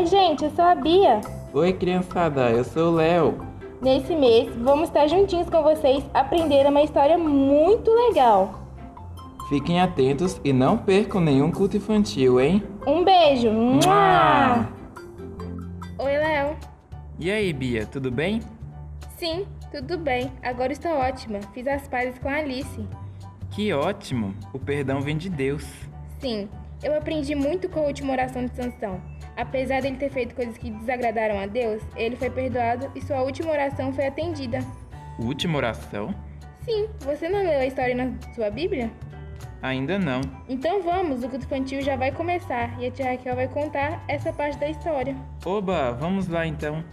Oi, gente, eu sou a Bia. Oi, criançada, eu sou o Léo. Nesse mês, vamos estar juntinhos com vocês aprendendo uma história muito legal. Fiquem atentos e não percam nenhum culto infantil, hein? Um beijo! Mua! Oi, Léo. E aí, Bia, tudo bem? Sim, tudo bem. Agora estou ótima. Fiz as pazes com a Alice. Que ótimo! O perdão vem de Deus. Sim, eu aprendi muito com a última oração de Sansão. Apesar dele ter feito coisas que desagradaram a Deus, ele foi perdoado e sua última oração foi atendida. Última oração? Sim, você não leu a história na sua Bíblia? Ainda não. Então vamos, o culto infantil já vai começar e a tia Raquel vai contar essa parte da história. Oba, vamos lá então.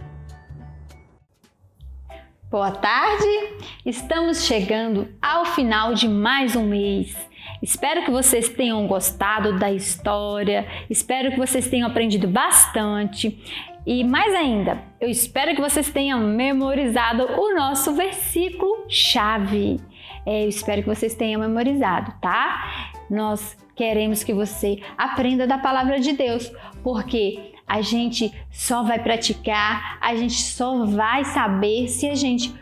Boa tarde! Estamos chegando ao final de mais um mês. Espero que vocês tenham gostado da história, espero que vocês tenham aprendido bastante e mais ainda, eu espero que vocês tenham memorizado o nosso versículo chave. Eu espero que vocês tenham memorizado, tá? Nós queremos que você aprenda da palavra de Deus, porque a gente só vai praticar, a gente só vai saber se a gente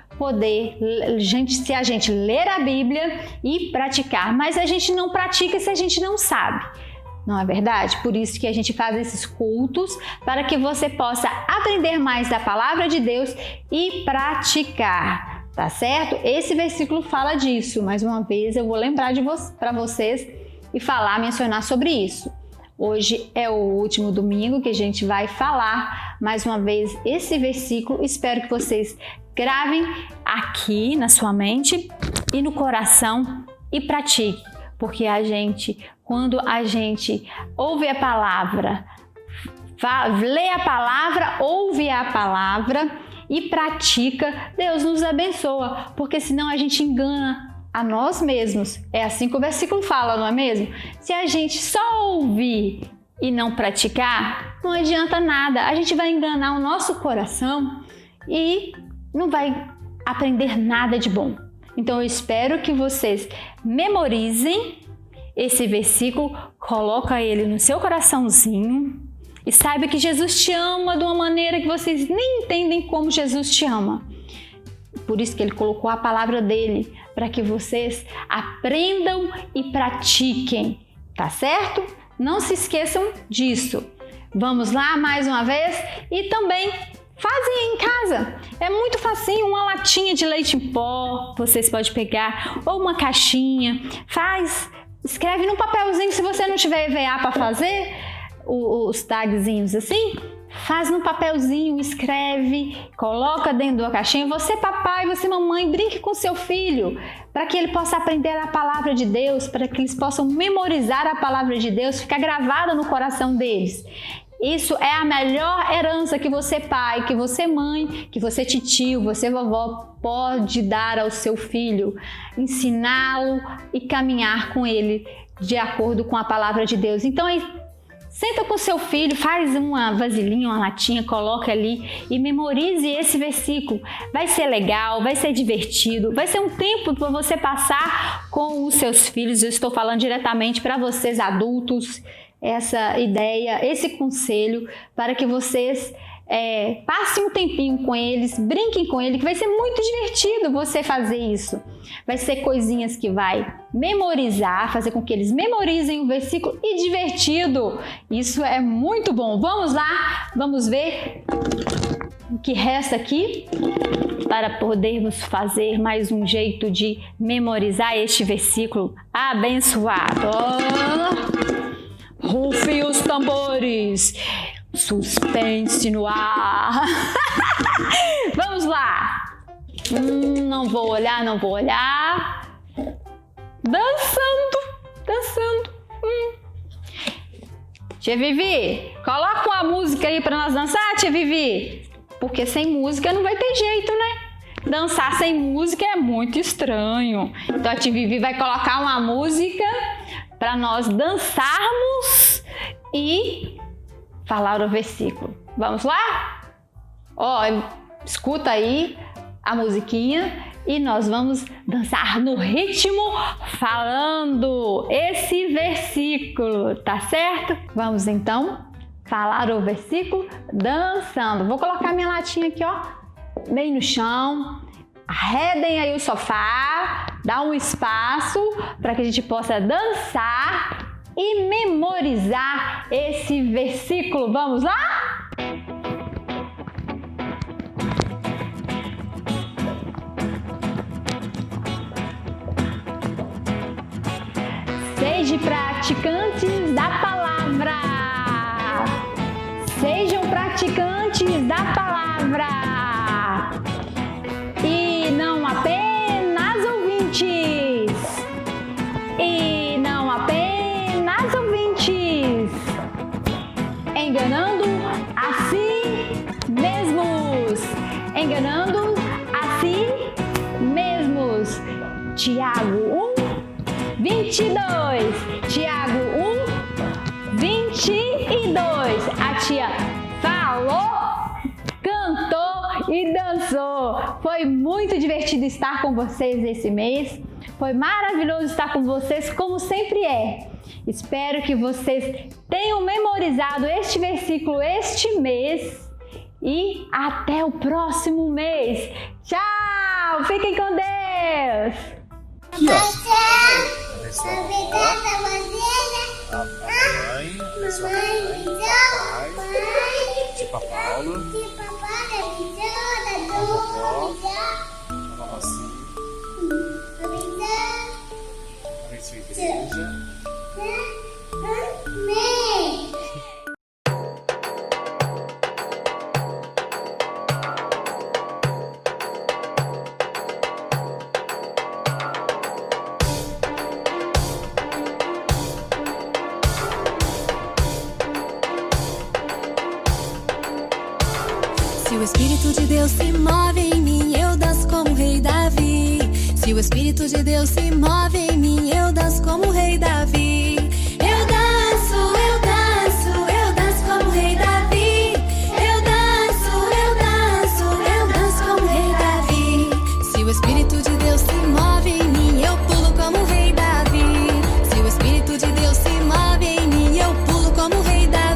ler a Bíblia e praticar, mas a gente não pratica se a gente não sabe, não é verdade? Por isso que a gente faz esses cultos, para que você possa aprender mais da palavra de Deus e praticar, tá certo? Esse versículo fala disso, mais uma vez eu vou lembrar para vocês e mencionar sobre isso. Hoje é o último domingo que a gente vai falar mais uma vez esse versículo. Espero que vocês gravem aqui na sua mente e no coração e pratique, porque quando a gente ouve a palavra, lê a palavra, ouve a palavra e pratica, Deus nos abençoa, porque senão a gente engana a nós mesmos. É assim que o versículo fala, não é mesmo? Se a gente só ouvir e não praticar, não adianta nada. A gente vai enganar o nosso coração e não vai aprender nada de bom. Então eu espero que vocês memorizem esse versículo, coloca ele no seu coraçãozinho e saiba que Jesus te ama de uma maneira que vocês nem entendem como Jesus te ama. Por isso que ele colocou a palavra dele, para que vocês aprendam e pratiquem, tá certo? Não se esqueçam disso. Vamos lá mais uma vez e também fazem em casa. É muito facinho, uma latinha de leite em pó, vocês podem pegar, ou uma caixinha, escreve num papelzinho, se você não tiver EVA para fazer, os tagzinhos assim, faz no papelzinho, escreve, coloca dentro da caixinha. Você papai, você mamãe, brinque com seu filho, para que ele possa aprender a palavra de Deus, para que eles possam memorizar a palavra de Deus, ficar gravada no coração deles. Isso é a melhor herança que você pai, que você mãe, que você titio, você vovó pode dar ao seu filho, ensiná-lo e caminhar com ele de acordo com a palavra de Deus. Então, senta com seu filho, faz uma vasilhinha, uma latinha, coloca ali e memorize esse versículo. Vai ser legal, vai ser divertido, vai ser um tempo para você passar com os seus filhos. Eu estou falando diretamente para vocês adultos, essa ideia, esse conselho, para que vocês passem um tempinho com eles, brinquem com eles, que vai ser muito divertido você fazer isso. Vai ser coisinhas que vai memorizar, fazer com que eles memorizem o versículo e divertido. Isso é muito bom. Vamos lá, vamos ver o que resta aqui para podermos fazer mais um jeito de memorizar este versículo abençoado. Rufe os tambores. Suspense no ar. Vamos lá. Não vou olhar. Dançando. Tia Vivi, coloca uma música aí para nós dançar, tia Vivi. Porque sem música não vai ter jeito, né? Dançar sem música é muito estranho. Então a tia Vivi vai colocar uma música para nós dançarmos e falar o versículo. Vamos lá? Escuta aí a musiquinha e nós vamos dançar no ritmo falando esse versículo, tá certo? Vamos então falar o versículo dançando. Vou colocar minha latinha aqui, ó, bem no chão. Arredem aí o sofá, dá um espaço para que a gente possa dançar e memorizar esse versículo. Vamos lá? Sejam praticantes da palavra. Sejam praticantes da palavra. E não apenas ouvintes. E não apenas ouvintes. Enganando a si mesmos. Enganando a si mesmos. Tiago 1:22. Tiago 1:22. A tia falou, cantou e dançou. Foi muito divertido estar com vocês esse mês. Foi maravilhoso estar com vocês, como sempre é. Espero que vocês tenham memorizado este versículo este mês. E até o próximo mês. Tchau! Fiquem com Deus! Obrigada, Maria. Mamãe, Tia Paula, a vovó, a Mamacinha, a sua igreja. Se o Espírito de Deus se move em mim, eu danço como o rei Davi. Se o Espírito de Deus se move em mim, eu danço como o rei Davi. Eu danço, eu danço, eu danço como o rei Davi. Eu danço, eu danço, eu danço como o rei Davi. Se o Espírito de Deus se move em mim, eu pulo como o rei Davi. Se o Espírito de Deus se move em mim, eu pulo como o rei Davi.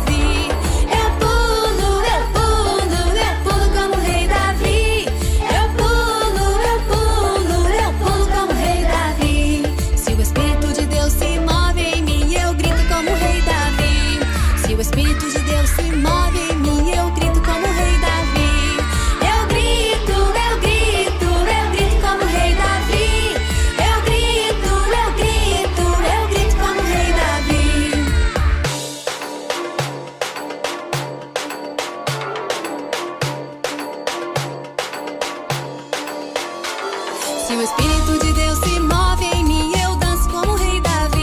Se o Espírito de Deus se move em mim, eu danço como o rei Davi.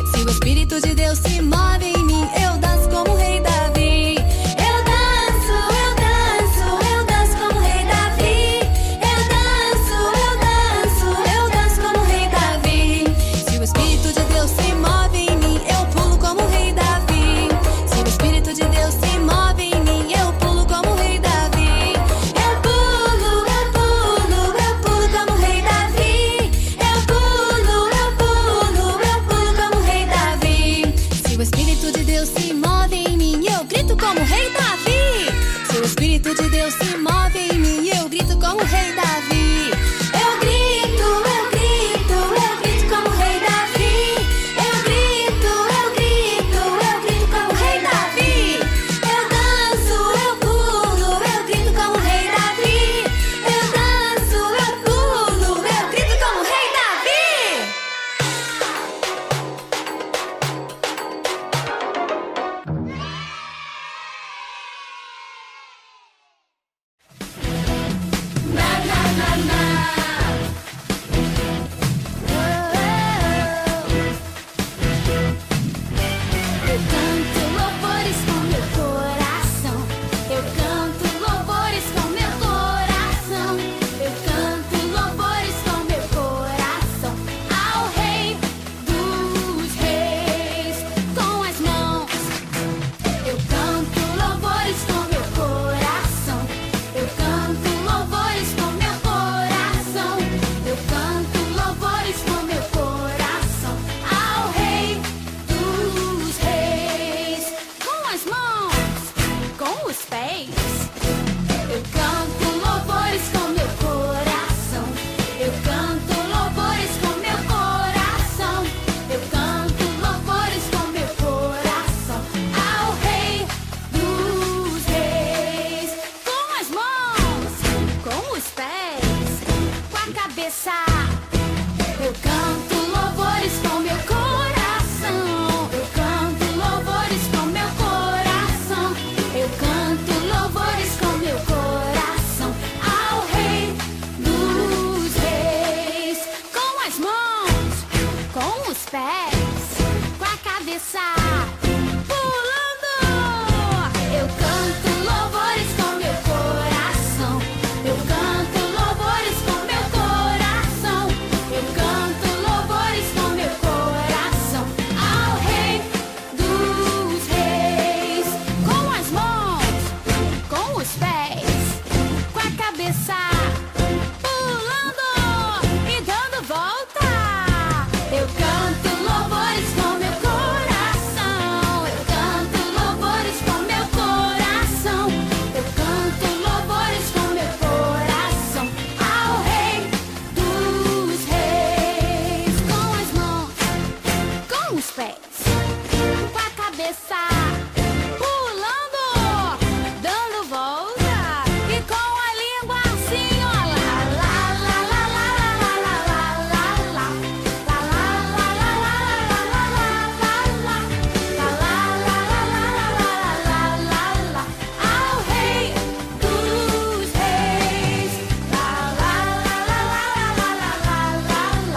Se o Espírito de Deus se move em mim, eu danço como o rei Davi. Eu danço, eu danço, eu danço como o rei Davi. Eu danço, eu danço, eu danço como o rei Davi. Se o Espírito de Deus se move em mim, eu pulo como o rei Davi. Se o Espírito de Deus se move em mim, eu pulo como o rei Davi. Eu pulo, eu pulo, eu pulo como o rei Davi. Eu pulo, eu pulo, eu pulo como o rei Davi. cabeça, pulando. Eu canto louvores com meu coração. Eu canto louvores com meu coração. Eu canto louvores com meu coração ao Rei dos Reis. Com as mãos, com os pés, com a cabeça, pulando e dando volta. Eu canto louvores com meu coração. Eu canto louvores com meu coração. Eu canto louvores com meu coração ao Rei dos Reis. Com as mãos, com os pés, com a cabeça, pulando, dando volta e com a língua assim, ó, lá, lá, lá, lá, lá, lá, lá, lá, lá, lá, lá, lá, lá, lá, ao Rei dos Reis. Lá, lá, lá, lá, lá, lá, lá, lá, lá, lá,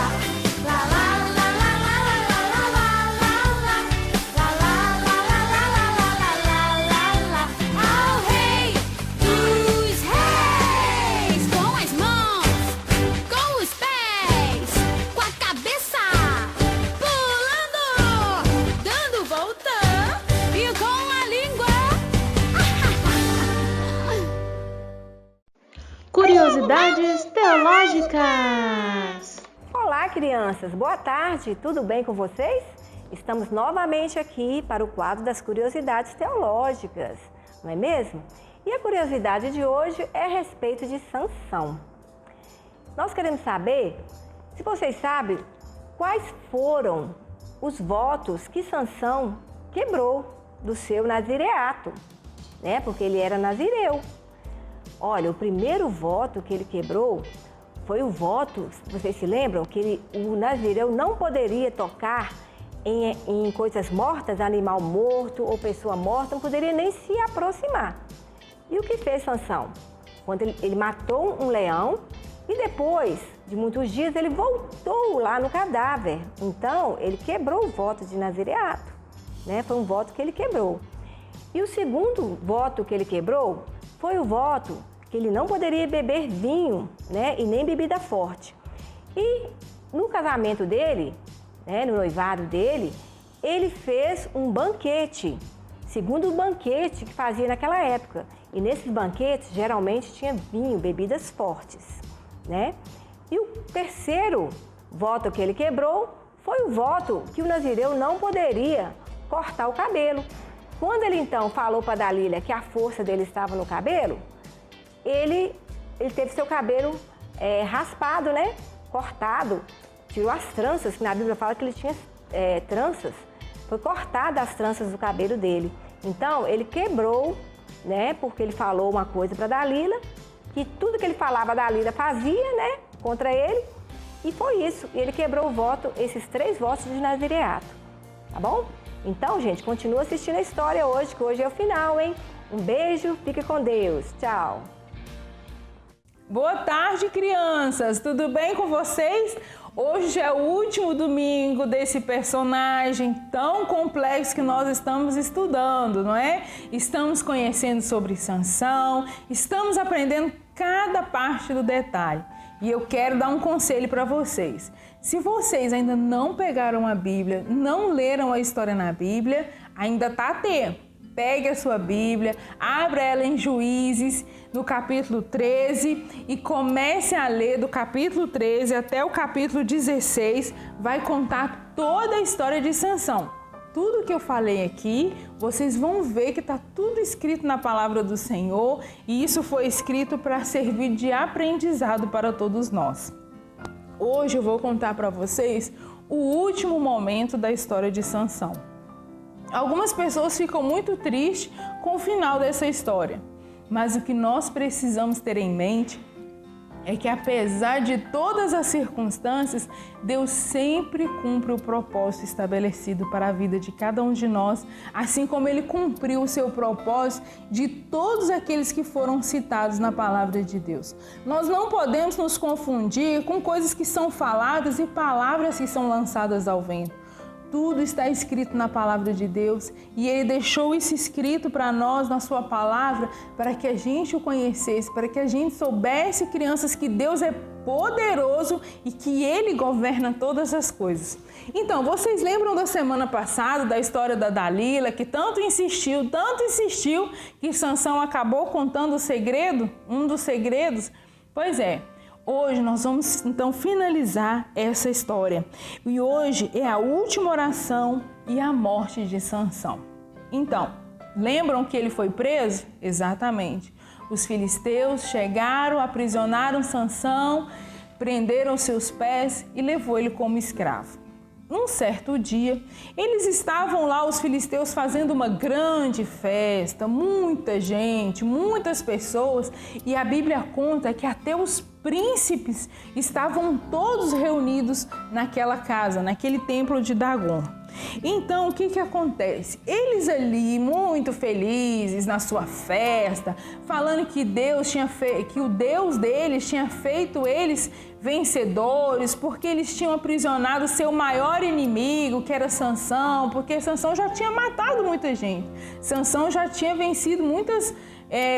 lá, lá, lá, ao Rei dos Reis. Com as mãos, com os pés, com a cabeça, pulando, dando volta e com a língua. Curiosidades teológicas. Olá, crianças! Boa tarde! Tudo bem com vocês? Estamos novamente aqui para o quadro das curiosidades teológicas, não é mesmo? E a curiosidade de hoje é a respeito de Sansão. Nós queremos saber se vocês sabem quais foram os votos que Sansão quebrou do seu nazireato, né? Porque ele era nazireu. Olha, o primeiro voto que ele quebrou foi o voto, vocês se lembram, que o nazireu não poderia tocar em coisas mortas, animal morto ou pessoa morta, não poderia nem se aproximar. E o que fez Sansão? Quando ele matou um leão e depois de muitos dias ele voltou lá no cadáver. Então ele quebrou o voto de nazireato, né? Foi um voto que ele quebrou. E o segundo voto que ele quebrou foi o voto que ele não poderia beber vinho, né, e nem bebida forte. E no casamento dele, né, no noivado dele, ele fez um banquete, segundo o banquete que fazia naquela época. E nesses banquetes, geralmente, tinha vinho, bebidas fortes, né? E o terceiro voto que ele quebrou foi o voto que o nazireu não poderia cortar o cabelo. Quando ele, então, falou para Dalila que a força dele estava no cabelo, ele teve seu cabelo raspado, né? Cortado, tirou as tranças, que na Bíblia fala que ele tinha tranças. Foi cortada as tranças do cabelo dele. Então, ele quebrou, né? Porque ele falou uma coisa para Dalila, que tudo que ele falava, a Dalila fazia, né? Contra ele. E foi isso. Ele quebrou o voto, esses 3 votos de nazireato. Tá bom? Então, gente, continua assistindo a história hoje, que hoje é o final, hein? Um beijo, fique com Deus. Tchau. Boa tarde, crianças! Tudo bem com vocês? Hoje é o último domingo desse personagem tão complexo que nós estamos estudando, não é? Estamos conhecendo sobre Sansão, estamos aprendendo cada parte do detalhe. E eu quero dar um conselho para vocês. Se vocês ainda não pegaram a Bíblia, não leram a história na Bíblia, ainda está a tempo. Pegue a sua Bíblia, abra ela em Juízes, no capítulo 13 e comece a ler do capítulo 13 até o capítulo 16, vai contar toda a história de Sansão. Tudo que eu falei aqui, vocês vão ver que está tudo escrito na palavra do Senhor e isso foi escrito para servir de aprendizado para todos nós. Hoje eu vou contar para vocês o último momento da história de Sansão. Algumas pessoas ficam muito tristes com o final dessa história, mas o que nós precisamos ter em mente é que apesar de todas as circunstâncias, Deus sempre cumpre o propósito estabelecido para a vida de cada um de nós, assim como Ele cumpriu o seu propósito de todos aqueles que foram citados na palavra de Deus. Nós não podemos nos confundir com coisas que são faladas e palavras que são lançadas ao vento. tudo está escrito na palavra de Deus e Ele deixou isso escrito para nós na sua palavra para que a gente o conhecesse, para que a gente soubesse, crianças, que Deus é poderoso e que Ele governa todas as coisas. Então, vocês lembram da semana passada da história da Dalila, que tanto insistiu, que Sansão acabou contando o segredo, um dos segredos? Pois é. Hoje nós vamos então finalizar essa história. E hoje é a última oração e a morte de Sansão. Então, lembram que ele foi preso? Exatamente. Os filisteus chegaram, aprisionaram Sansão, prenderam seus pés e levou ele como escravo. Num certo dia, eles estavam lá, os filisteus, fazendo uma grande festa, muita gente, muitas pessoas, e a Bíblia conta que até os príncipes estavam todos reunidos naquela casa, naquele templo de Dagon. Então, o que acontece? Eles ali, muito felizes na sua festa, falando que que o Deus deles tinha feito eles vencedores, porque eles tinham aprisionado seu maior inimigo, que era Sansão, porque Sansão já tinha matado muita gente. Sansão já tinha vencido muitas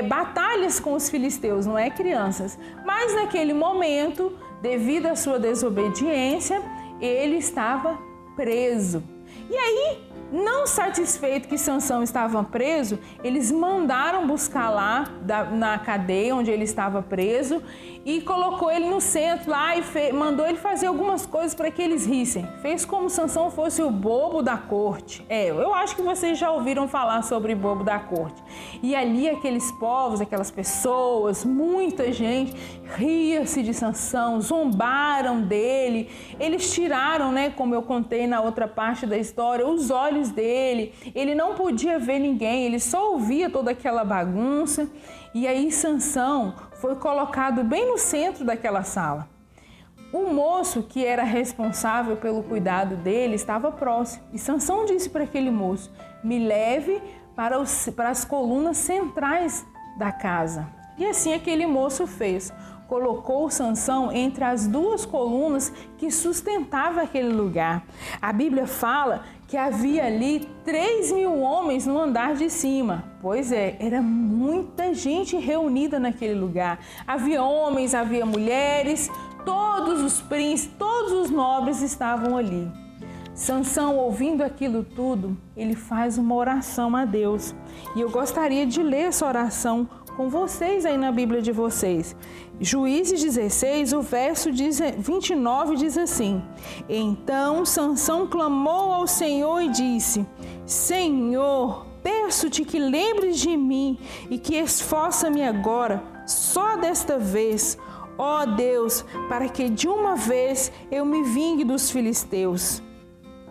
batalhas com os filisteus, não é, crianças? Mas naquele momento, devido à sua desobediência, ele estava preso. E aí, não satisfeito que Sansão estava preso, eles mandaram buscar lá na cadeia onde ele estava preso e colocou ele no centro lá e mandou ele fazer algumas coisas para que eles rissem. Fez como Sansão fosse o bobo da corte. Eu acho que vocês já ouviram falar sobre bobo da corte. E ali aqueles povos, aquelas pessoas, muita gente ria-se de Sansão, zombaram dele. Eles tiraram, como eu contei na outra parte da história, os olhos dele, ele não podia ver ninguém, ele só ouvia toda aquela bagunça. E aí Sansão foi colocado bem no centro daquela sala. O moço que era responsável pelo cuidado dele estava próximo e Sansão disse para aquele moço: me leve para as colunas centrais da casa. E assim aquele moço fez. Colocou Sansão entre as duas colunas que sustentavam aquele lugar. A Bíblia fala que havia ali 3.000 homens no andar de cima. Pois é, era muita gente reunida naquele lugar. Havia homens, havia mulheres, todos os príncipes, todos os nobres estavam ali. Sansão, ouvindo aquilo tudo, ele faz uma oração a Deus. E eu gostaria de ler essa oração com vocês aí na Bíblia de vocês. Juízes 16, o verso 29 diz assim: então Sansão clamou ao Senhor e disse: Senhor, peço-te que lembres de mim e que esforça-me agora, só desta vez, ó Deus, para que de uma vez eu me vingue dos filisteus.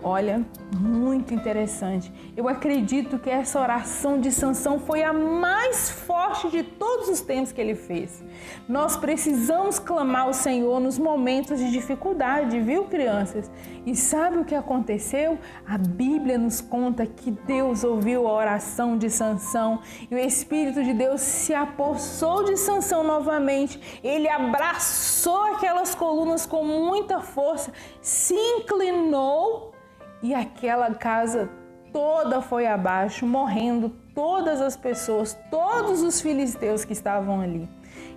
Olha, muito interessante. Eu acredito que essa oração de Sansão foi a mais forte de todos os tempos que ele fez. Nós precisamos clamar ao Senhor nos momentos de dificuldade, viu, crianças? E sabe o que aconteceu? A Bíblia nos conta que Deus ouviu a oração de Sansão e o Espírito de Deus se apossou de Sansão novamente. Ele abraçou aquelas colunas com muita força, se inclinou e aquela casa toda foi abaixo, morrendo todas as pessoas, todos os filisteus que estavam ali.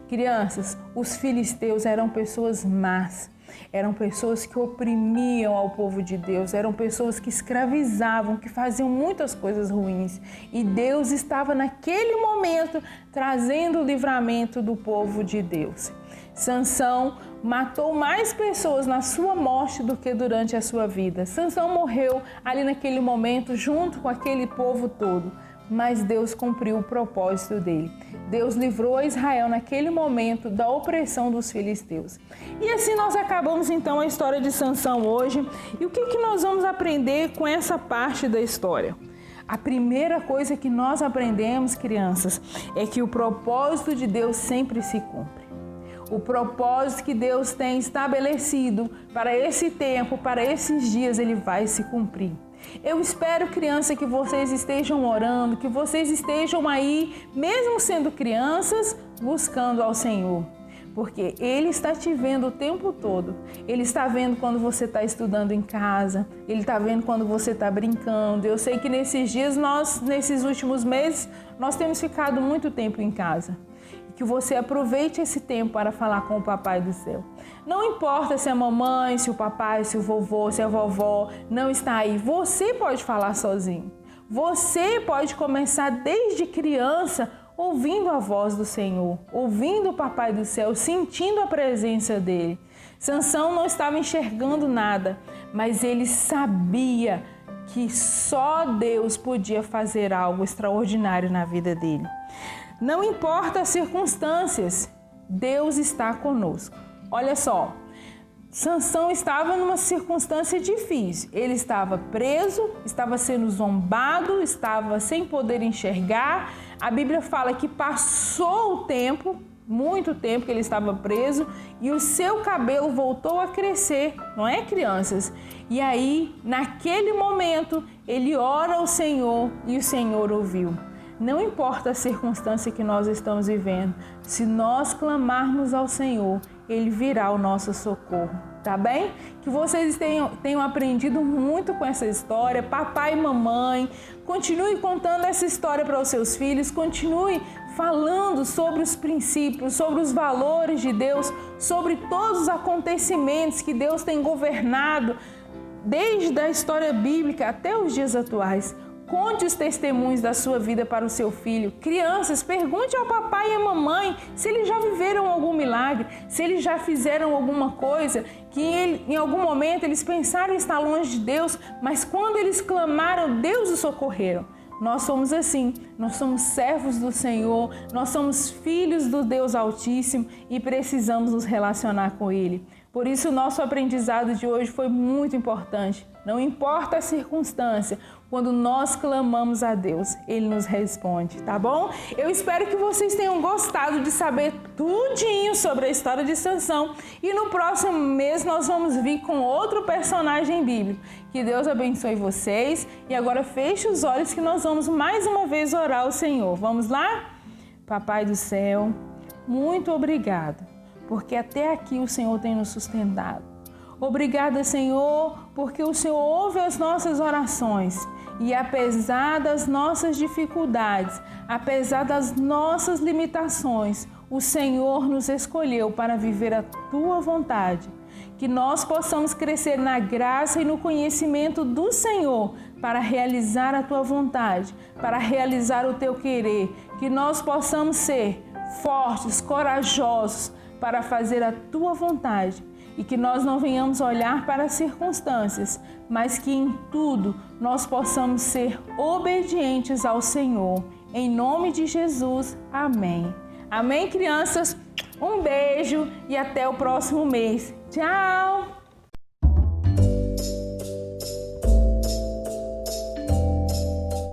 Crianças, os filisteus eram pessoas más, eram pessoas que oprimiam ao povo de Deus, eram pessoas que escravizavam, que faziam muitas coisas ruins. E Deus estava naquele momento trazendo o livramento do povo de Deus. Sansão matou mais pessoas na sua morte do que durante a sua vida. Sansão morreu ali naquele momento junto com aquele povo todo, mas Deus cumpriu o propósito dele. Deus livrou a Israel naquele momento da opressão dos filisteus. E assim nós acabamos então a história de Sansão hoje. E o que nós vamos aprender com essa parte da história? A primeira coisa que nós aprendemos, crianças, é que o propósito de Deus sempre se cumpre. O propósito que Deus tem estabelecido para esse tempo, para esses dias, ele vai se cumprir. Eu espero, criança, que vocês estejam orando, que vocês estejam aí, mesmo sendo crianças, buscando ao Senhor. porque Ele está te vendo o tempo todo. Ele está vendo quando você está estudando em casa, Ele está vendo quando você está brincando. Eu sei que nesses dias, nesses últimos meses, nós temos ficado muito tempo em casa. Que você aproveite esse tempo para falar com o Papai do Céu. Não importa se a mamãe, se o papai, se o vovô, se a vovó não está aí, você pode falar sozinho. Você pode começar desde criança ouvindo a voz do Senhor, ouvindo o Papai do Céu, sentindo a presença dele. Sansão não estava enxergando nada, mas ele sabia que só Deus podia fazer algo extraordinário na vida dele. Não importa as circunstâncias, Deus está conosco. Olha só, Sansão estava numa circunstância difícil. Ele estava preso, estava sendo zombado, estava sem poder enxergar. A Bíblia fala que passou o tempo, muito tempo que ele estava preso, e o seu cabelo voltou a crescer, não é, crianças? E aí, naquele momento, ele ora ao Senhor e o Senhor ouviu. Não importa a circunstância que nós estamos vivendo, se nós clamarmos ao Senhor, Ele virá ao nosso socorro, tá bem? Que vocês tenham aprendido muito com essa história, papai e mamãe, continue contando essa história para os seus filhos, continue falando sobre os princípios, sobre os valores de Deus, sobre todos os acontecimentos que Deus tem governado, desde a história bíblica até os dias atuais. Conte os testemunhos da sua vida para o seu filho. Crianças, pergunte ao papai e à mamãe se eles já viveram algum milagre, se eles já fizeram alguma coisa que em algum momento eles pensaram estar longe de Deus, mas quando eles clamaram, Deus os socorreram. Nós somos assim, nós somos servos do Senhor, nós somos filhos do Deus Altíssimo e precisamos nos relacionar com Ele. Por isso, o nosso aprendizado de hoje foi muito importante. Não importa a circunstância, quando nós clamamos a Deus, Ele nos responde, tá bom? Eu espero que vocês tenham gostado de saber tudinho sobre a história de Sansão. E no próximo mês nós vamos vir com outro personagem bíblico. Que Deus abençoe vocês. E agora feche os olhos que nós vamos mais uma vez orar ao Senhor. Vamos lá? Papai do céu, muito obrigado, porque até aqui o Senhor tem nos sustentado. Obrigada, Senhor, porque o Senhor ouve as nossas orações e apesar das nossas dificuldades, apesar das nossas limitações, o Senhor nos escolheu para viver a Tua vontade. Que nós possamos crescer na graça e no conhecimento do Senhor para realizar a Tua vontade, para realizar o Teu querer. Que nós possamos ser fortes, corajosos para fazer a Tua vontade. E que nós não venhamos olhar para as circunstâncias, mas que em tudo nós possamos ser obedientes ao Senhor. Em nome de Jesus, amém. Amém, crianças? Um beijo e até o próximo mês. Tchau!